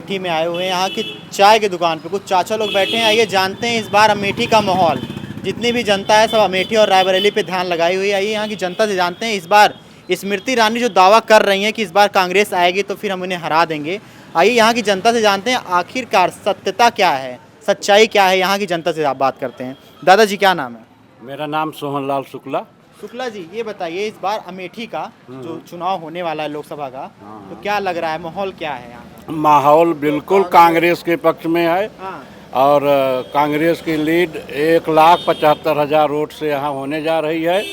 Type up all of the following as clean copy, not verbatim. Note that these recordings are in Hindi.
अमेठी में आए हुए हैं। यहाँ की चाय की दुकान पे कुछ चाचा लोग बैठे हैं। आइए जानते हैं इस बार अमेठी का माहौल। जितनी भी जनता है सब अमेठी और रायबरेली पे ध्यान लगाई हुई है। आइए यहाँ की जनता से जानते हैं इस बार स्मृति ईरानी जो दावा कर रही हैं कि इस बार कांग्रेस आएगी तो फिर हम उन्हें हरा देंगे। आइए यहाँ की जनता से जानते हैं आखिरकार सत्यता क्या है, सच्चाई क्या है। यहाँ की जनता से आप बात करते हैं। दादाजी क्या नाम है? मेरा नाम सोहनलाल शुक्ला। शुक्ला जी, ये बताइए इस बार अमेठी का जो चुनाव होने वाला है लोकसभा का, तो क्या लग रहा है, माहौल क्या है यहाँ? माहौल बिल्कुल कांग्रेस के पक्ष में है हाँ, और कांग्रेस की लीड 1,75,000 वोट से यहाँ होने जा रही है।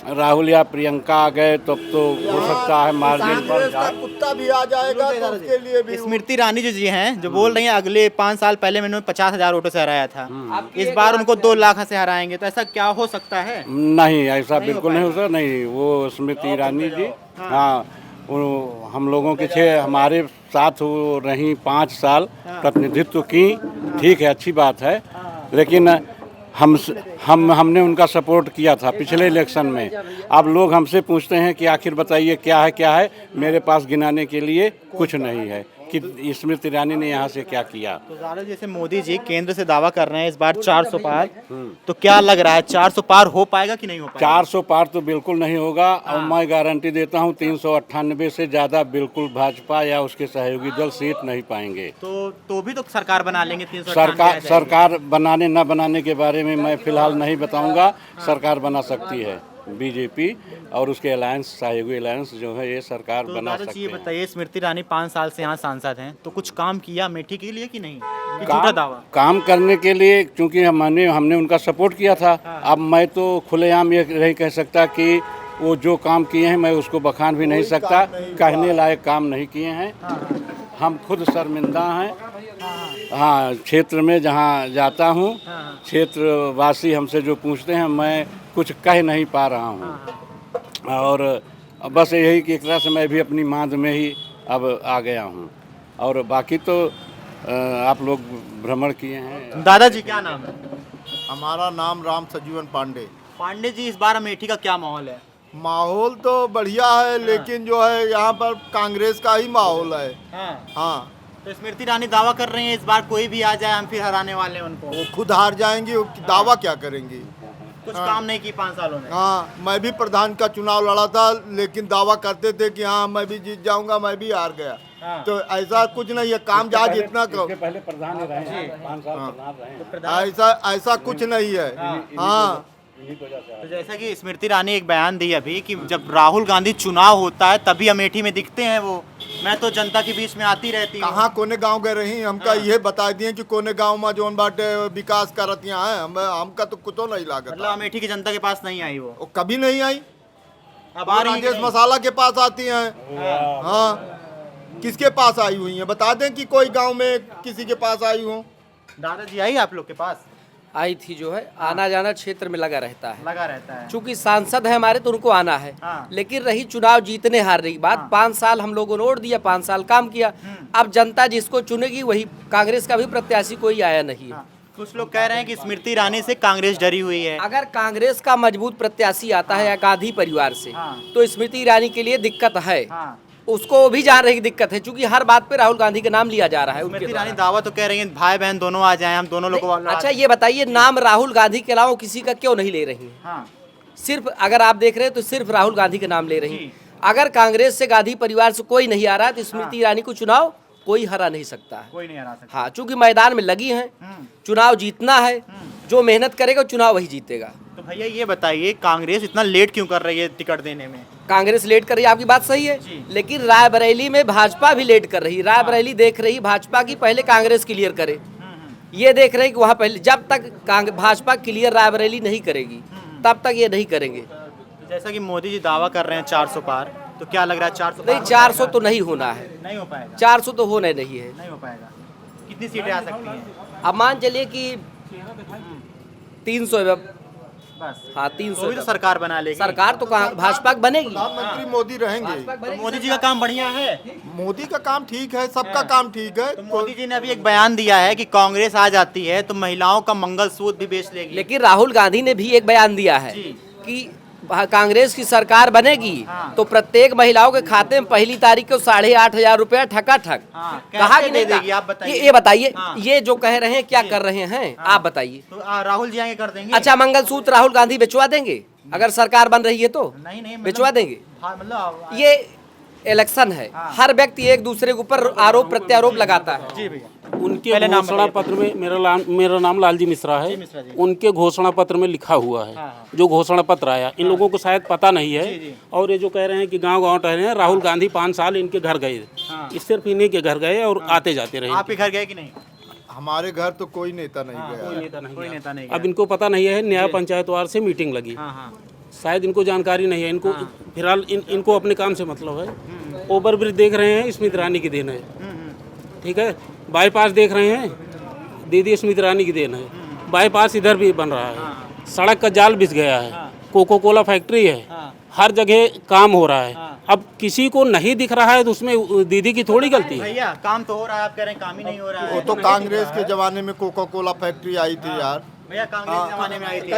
राहुल या प्रियंका आ गए तब तो हो सकता है मार्जिन पर जाए। कुत्ता भी आ जाएगा तो उसके लिए भी स्मृति ईरानी जो जी हैं, जो बोल रही हैं अगले 5 साल पहले मैंने 50,000 वोटों से हराया था, इस बार उनको 2 लाख से हराएंगे, तो ऐसा क्या हो सकता है? नहीं, ऐसा बिल्कुल नहीं हो सकता। नहीं, वो स्मृति ईरानी जी, हाँ, वो हम लोगों के हमारे साथ वो रही 5 साल प्रतिनिधित्व की। ठीक है, अच्छी बात है, लेकिन हमने उनका सपोर्ट किया था पिछले इलेक्शन में। अब लोग हमसे पूछते हैं कि आखिर बताइए क्या है। मेरे पास गिनाने के लिए कुछ नहीं है कि स्मृति ईरानी ने यहाँ से क्या किया। तो ज़्यादा जैसे मोदी जी केंद्र से दावा कर रहे हैं इस बार 400 पार, तो क्या लग रहा है 400 पार हो पाएगा कि नहीं हो पाएगा? 400 पार तो बिल्कुल नहीं होगा और मैं गारंटी देता हूँ 398 से ज़्यादा बिल्कुल भाजपा या उसके सहयोगी दल सीट नहीं पाएंगे। तो भी तो सरकार बना लेंगे 398 सरकार बनाने न बनाने के बारे में मैं फिलहाल नहीं बताऊंगा। सरकार बना सकती है बीजेपी और उसके अलायंस, सहयोगी अलायंस जो है, ये सरकार बना सकती है। ये बताइए स्मृति ईरानी 5 साल से यहाँ सांसद हैं, तो कुछ काम किया अमेठी के लिए कि नहीं? कि झूठा दावा? काम करने के लिए, क्योंकि हमने उनका सपोर्ट किया था। अब मैं तो खुलेआम ये नहीं कह सकता कि वो जो काम किए हैं मैं उसको बखान भी नहीं सकता। कहने लायक काम नहीं किए हैं। हम खुद शर्मिंदा हैं। हाँ, क्षेत्र में जहाँ जाता हूँ, क्षेत्रवासी हमसे जो पूछते हैं, मैं कुछ कह नहीं पा रहा हूँ। और बस यही कि एक तरह से मैं भी अपनी मांद में ही अब आ गया हूँ। और बाकी तो आप लोग भ्रमण किए हैं। दादाजी क्या नाम है? हमारा नाम राम सजीवन पांडे। पांडे जी, इस बार अमेठी का क्या माहौल है? माहौल तो बढ़िया है, लेकिन जो है यहाँ पर कांग्रेस का ही माहौल है। हाँ, तो स्मृति ईरानी दावा कर रही हैं इस बार कोई भी आ जाए हम फिर हराने वाले हैं उनको। वो खुद हार जाएंगी, वो दावा क्या करेंगी? कुछ काम नहीं की 5 सालों में। हाँ, मैं भी प्रधान का चुनाव लड़ा था, लेकिन दावा करते थे कि हाँ मैं भी जीत जाऊंगा, मैं भी हार गया। तो ऐसा कुछ नहीं है, काम जहाँ जितना पहले प्रधान ही रहे हैं, 5 साल प्रधान रहे हैं। ऐसा कुछ नहीं है। हाँ, तो जैसा कि स्मृति ईरानी एक बयान दी अभी कि जब राहुल गांधी चुनाव होता है तभी अमेठी में दिखते हैं वो, मैं तो जनता के बीच में आती रहती हूँ। कहाँ कोने गांव गए रही? हमका ये बता दिए कि कोने गांव में जोन बाटे विकास करत यहाँ है, हमका तो कुछ नहीं लागत। मतलब अमेठी की जनता के पास नहीं आई वो कभी नहीं आई। अब आ रही राजेश मसाला के पास आती हैं। हाँ, किसके पास आई हुई है? बता दें कि कोई गांव में किसी के पास आई हो। दादाजी आई आप लोग के पास? आई थी, जो है आना जाना क्षेत्र में लगा रहता है। है। चूंकि सांसद है हमारे तो उनको आना है। हाँ। लेकिन रही चुनाव जीतने हारने की बात, 5 साल हम लोगों ने वोट दिया, 5 साल काम किया। अब जनता जिसको चुनेगी वही, कांग्रेस का भी प्रत्याशी कोई आया नहीं है। कुछ लोग कह रहे हैं कि स्मृति ईरानी से कांग्रेस डरी हुई है। अगर कांग्रेस का मजबूत प्रत्याशी आता है या गांधी परिवार से, तो स्मृति ईरानी के लिए दिक्कत है। उसको भी जान रही दिक्कत है, क्योंकि हर बात पे राहुल गांधी का नाम लिया जा रहा है। स्मृति ईरानी दावा तो कह रही हैं भाई बहन दोनों आ जाएं, हम दोनों लोग को। अच्छा ये बताइए, नाम राहुल गांधी के अलावा किसी का क्यों नहीं ले रही है? सिर्फ अगर आप देख रहे हैं तो सिर्फ राहुल गांधी का नाम ले रही है। अगर कांग्रेस से, गांधी परिवार से कोई नहीं आ रहा है तो स्मृति ईरानी को चुनाव कोई हरा नहीं सकता है। कोई नहीं हरा सकता। हाँ, चूंकि मैदान में लगी हैं, चुनाव जीतना है, जो मेहनत करेगा चुनाव वही जीतेगा। तो भैया ये बताइए कांग्रेस इतना लेट क्यों कर रही है टिकट देने में? कांग्रेस लेट कर रही है, आपकी बात सही है, लेकिन रायबरेली में भाजपा भी लेट कर रही है। रायबरेली देख रही भाजपा की पहले कांग्रेस क्लियर करे। ये देख रहे कि वहाँ पहले, जब तक भाजपा क्लियर रायबरेली नहीं करेगी तब तक ये नहीं करेंगे। जैसा कि मोदी जी दावा कर रहे हैं 400 पार, तो क्या लग रहा है 400 नहीं, 400 तो नहीं होना है। नहीं हो पाएगा। 400 तो होने नहीं है। नहीं हो पाएगा। कितनी सीटें आ सकती हैं? अब मान चलिए कि 300, बस। हाँ तो 300 भी तो सरकार बना लेगी। सरकार तो कहाँ, भाजपा की बनेगी। प्रधानमंत्री मोदी रहेंगे। तो मोदी जी का काम बढ़िया है। मोदी का काम ठीक है, सबका काम ठीक है। तो मोदी जी ने अभी एक बयान दिया है कि कांग्रेस आ जाती है तो महिलाओं का मंगलसूत्र भी बेच लेगी। लेकिन राहुल गांधी ने भी एक बयान दिया है कि कांग्रेस की सरकार बनेगी तो प्रत्येक महिलाओं के खाते में पहली तारीख को 8,500 रुपया ठकाठक। कहा कि नहीं देगी आप बताइए। ये बताइए, ये जो कह रहे हैं क्या कर रहे हैं आप बताइए। तो राहुल जी आगे कर देंगे। अच्छा, मंगलसूत्र राहुल गांधी बेचवा देंगे अगर सरकार बन रही है तो? नहीं बेचवा देंगे। मतलब ये इलेक्शन है, हर व्यक्ति एक दूसरे के ऊपर आरोप प्रत्यारोप लगाता है। जी भैया, उनके घोषणा पत्र में मेरा नाम लालजी मिश्रा है। उनके घोषणा पत्र में लिखा हुआ है, जो घोषणा पत्र आया, इन लोगों को शायद पता नहीं है। और ये जो कह रहे हैं कि गांव-गांव टहरे हैं, राहुल गांधी 5 साल इनके घर गए, सिर्फ इन्हीं के घर गए और आते जाते रहे। आपके घर गए कि नहीं? हमारे घर तो कोई नेता नहीं गया। कोई नेता नहीं। अब इनको पता नहीं है, न्याय पंचायतवार से मीटिंग लगी, शायद इनको जानकारी नहीं है। इनको फिलहाल इनको अपने काम से मतलब है। ओवर ब्रिज देख रहे हैं, स्मृति ईरानी की देन है, ठीक है। बाईपास देख रहे हैं, दीदी स्मृति ईरानी की देन है। बाईपास इधर भी बन रहा है, सड़क का जाल बिछ गया है, कोको कोला फैक्ट्री है, हर जगह काम हो रहा है। अब किसी को नहीं दिख रहा है तो उसमें दीदी की थोड़ी गलती है। भैया काम तो हो रहा है, आप कह रहे हैं काम ही नहीं हो रहा है। वो तो कांग्रेस के जमाने में कोका कोला फैक्ट्री आई थी यार। भैया कांग्रेस के जमाने में आई थी।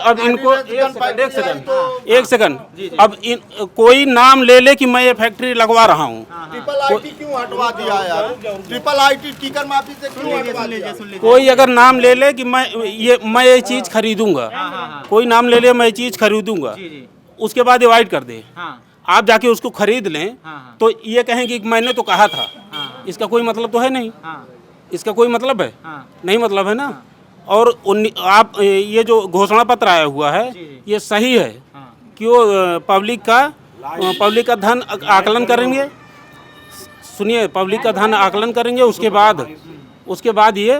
अब इनको एक सेकंड, अब कोई नाम ले ले कि मैं ये फैक्ट्री लगवा रहा हूँ। ट्रिपल आईटी क्यों हटवा दिया यार? ट्रिपल आईटी टिकर माफी से क्यों हटवा दिया? कोई अगर नाम ले ले कि मैं ये चीज खरीदूंगा, कोई नाम ले ले मैं ये चीज खरीदूंगा, उसके बाद डिवाइड कर दे, आप जाके उसको खरीद लें, तो ये कहेंगे कि मैंने तो कहा था। इसका कोई मतलब तो है नहीं, इसका कोई मतलब है नहीं, मतलब है ना। और आप ये जो घोषणा पत्र आया हुआ है ये सही है कि वो पब्लिक का धन आकलन करेंगे। सुनिए, पब्लिक का धन आकलन करेंगे, उसके बाद ये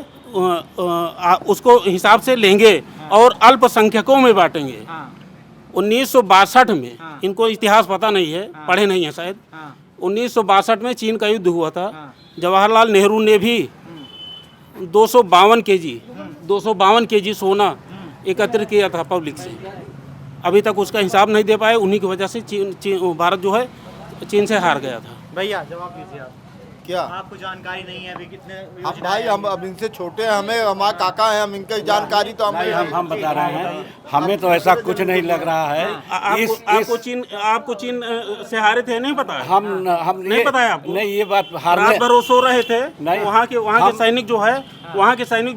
उसको हिसाब से लेंगे और अल्पसंख्यकों में बांटेंगे। 1962 में, इनको इतिहास पता नहीं है, पढ़े नहीं है शायद, 1962 में चीन का युद्ध हुआ था। जवाहरलाल नेहरू ने भी 252 केजी सोना एकत्रित किया था पब्लिक से। अभी तक उसका हिसाब नहीं दे पाए, उन्हीं की वजह से भारत जो है चीन से हार गया था। भैया जवाब दीजिए आप। क्या आपको जानकारी नहीं है अभी कितने अब भाई? हम अब इनसे छोटे हैं, हमें हमारे काका हैं, हम इनकी जानकारी तो हम बता रहे हैं, हमें तो ऐसा कुछ नहीं लग रहा है। आपको चीन से हारे थे, नहीं पता है? हम नहीं पता है आपको? नहीं, ये बात रात भर वो सो रहे थे। वहाँ के सैनिक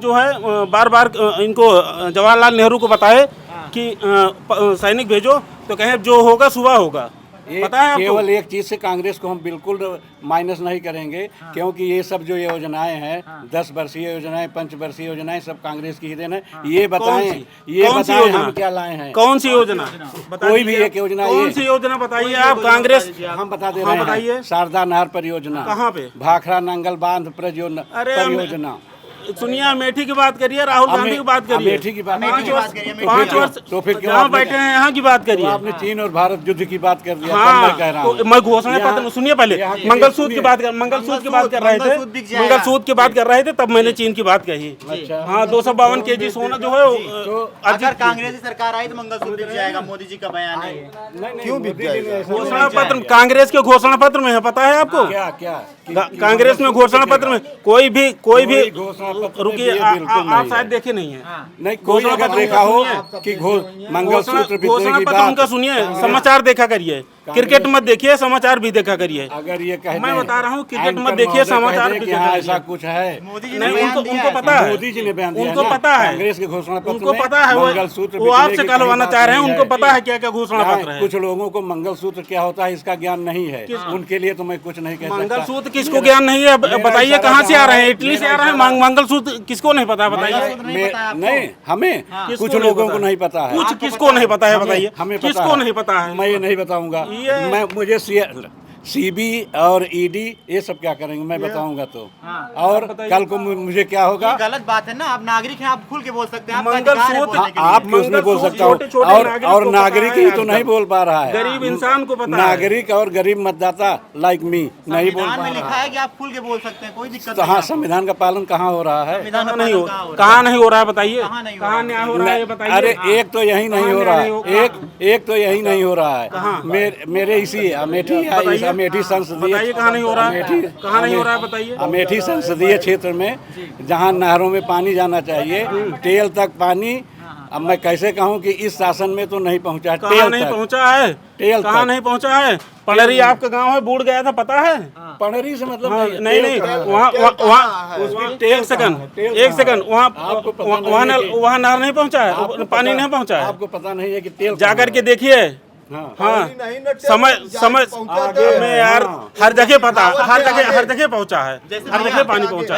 जो है बार बार इनको जवाहरलाल नेहरू को बताए कि सैनिक भेजो, तो कहे जो होगा सुबह होगा। पता है आपको? केवल एक चीज से कांग्रेस को हम बिल्कुल माइनस नहीं करेंगे, क्योंकि ये सब जो योजनाएं हैं, 10 वर्षीय योजनाएं, 5 वर्षीय योजनाएं, सब कांग्रेस की ही देन है। ये बताएं हम क्या लाए हैं? कौन सी योजना? कोई भी एक योजना, कौन सी योजना बताइए आप? कांग्रेस हम बता दे रहे हैं। शारदा नहर परियोजना, कहाँ पे? भाखड़ा नंगल बांध परियोजना। सुनिए, अमेठी की बात करिए, राहुल गांधी की बात करिए, अमेठी की बात, 5 वर्ष तो फिर जहाँ बैठे हैं यहाँ की बात करिए। आपने चीन और भारत युद्ध की बात कर दिया। हाँ, मैं कह रहा हूँ, तो मैं घोषणा पत्र सुनिए, पहले मंगलसूत्र की बात कर रहे थे, तब मैंने चीन की बात कही। हाँ, 252 केजी सोना जो है, अगर कांग्रेस की सरकार आई तो मंगलसूत्र बिक जाएगा, मोदी जी का बयान है। क्यों बिक जाएगा? घोषणा पत्र कांग्रेस के घोषणा पत्र में है, पता है आपको? क्या कांग्रेस में घोषणा पत्र में कोई भी रुकिए, आप शायद देखे नहीं है। नहीं, कोई अगर देखा हो कि मंगलसूत्र घोषणा पत्र उनका सुनिए, समाचार देखा करिए, क्रिकेट मत देखिए, समाचार भी देखा करिए। अगर ये कहते मैं बता रहा हूँ, क्रिकेट मत देखिए, समाचार भी देखा करिए। ऐसा कुछ है नहीं, उनको पता है, मोदी जी ने बयान दिया, उनको पता है, कांग्रेस के घोषणा पत्र उनको में पता है, मंगलसूत्र वो आपसे कहलवाना चाह रहे हैं, उनको पता है क्या क्या घोषणा पत्र है। कुछ लोगों को मंगलसूत्र क्या होता है इसका ज्ञान नहीं है, उनके लिए तो मैं कुछ नहीं कह सकता। मंगलसूत्र किसको ज्ञान नहीं है? बताइए, कहाँ से आ रहे हैं? इटली से आ रहे हैं मंगलसूत्र? किसको नहीं पता, बताइए। नहीं, हमें कुछ लोगों को नहीं पता है। कुछ किसको नहीं पता है, बताइए। हमें किसको नहीं पता है? मैं ये नहीं बताऊंगा। मैं मुझे सीबी और ईडी ये सब क्या करेंगे मैं बताऊंगा तो। और कल को मुझे क्या होगा? गलत बात है ना, आप नागरिक हैं, आप खुल के बोल सकते हैं। आप क्यों उसमें बोल सकता हूँ? और नागरिक ही तो नहीं बोल पा रहा है। गरीब इंसान को पता है। नागरिक और गरीब मतदाता लाइक मी नहीं बोल पा रहा है। लिखा है कि आप खुल के बोल सकते हैं, कोई दिक्कत तो हाँ, संविधान का पालन कहाँ हो रहा है? कहाँ नहीं हो रहा है, बताइए। कहाँ न्याय हो रहा है, बताइए। अरे एक तो यही नहीं हो रहा है, एक तो यही नहीं हो रहा है। मेरे इसी अमेठी संसदीय, कहाँ नहीं हो रहा है? कहाँ नहीं हो रहा है, बताइए। अमेठी संसदीय क्षेत्र में जहाँ नहरों में पानी जाना चाहिए, टेल तक पानी अब मैं कैसे कहूँ कि इस शासन में तो नहीं पहुँचा है। कहाँ टेल नहीं तक। पहुंचा है, टेल कहाँ तक। नहीं पहुंचा है। पलरी आपका गांव है, बूढ़ गया था, पता है? पनहरी से मतलब हाँ, नहीं, नहीं टेल नहीं, कहाँ है? वहाँ उसकी टेल एक सेकंड, कहाँ है? टेल एक कहाँ सेकंड, है? वहाँ आपको पता नहीं वहाँ है नल कि- वहाँ नहर नहीं पहुंचा है, आपको पानी पता- नहीं पहुंचा है। आपको पता नहीं है कि तेल जा कहाँ करके है? देखिए। हाँ। हाँ, नहीं ना, समय जाके समय पहुंचा दे। में यार हाँ। हर जगह पता, आगे, हर जगह पहुंचा है, हर जगह पानी पहुंचा है।